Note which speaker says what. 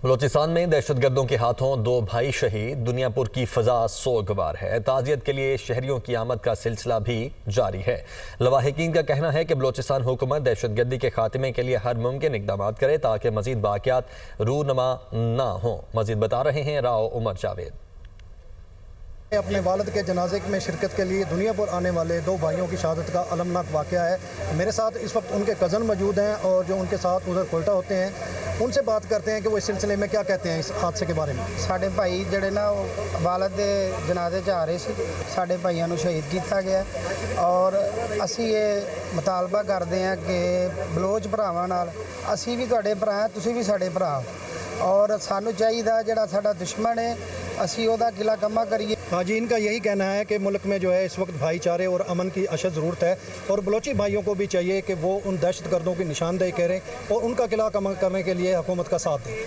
Speaker 1: بلوچستان میں دہشت گردوں کے ہاتھوں 2 بھائی شہید، دنیا پور کی فضا سوگوار ہے۔ تعزیت کے لیے شہریوں کی آمد کا سلسلہ بھی جاری ہے۔ لواحقین کا کہنا ہے کہ بلوچستان حکومت دہشت گردی کے خاتمے کے لیے ہر ممکن اقدامات کرے تاکہ مزید واقعات رونما نہ ہوں۔ مزید بتا رہے ہیں راؤ عمر جاوید۔
Speaker 2: اپنے والد کے جنازے میں شرکت کے لیے دنیا پور آنے والے 2 بھائیوں کی شہادت کا المناک واقعہ ہے۔ میرے ساتھ اس وقت ان کے کزن موجود ہیں اور جو ان کے ساتھ ادھر کوئٹہ ہوتے ہیں، ان سے بات کرتے ہیں کہ وہ اس سلسلے میں کیا کہتے ہیں اس حادثے کے بارے میں۔
Speaker 3: ساڈے بھائی جڑے نا والد دے جنازے آ رہے سی، ساڈے بھائیاں نو شہید کیتا گیا اور اسی یہ مطالبہ کرتے ہیں کہ بلوچ بھراواں نال اسی بھی تواڈے بھرا ہیں، تسی بھی ساڈے بھرا اور سانو چاہیے جڑا ساڈا دشمن ہے اسی او دا قلعہ کما کریے۔
Speaker 2: ہاں جی، ان کا یہی کہنا ہے کہ ملک میں جو ہے اس وقت بھائی چارے اور امن کی اشد ضرورت ہے اور بلوچی بھائیوں کو بھی چاہیے کہ وہ ان دہشت گردوں کی نشاندہی کریں اور ان کا قلعہ کما کرنے کے لیے حکومت کا ساتھ دیں۔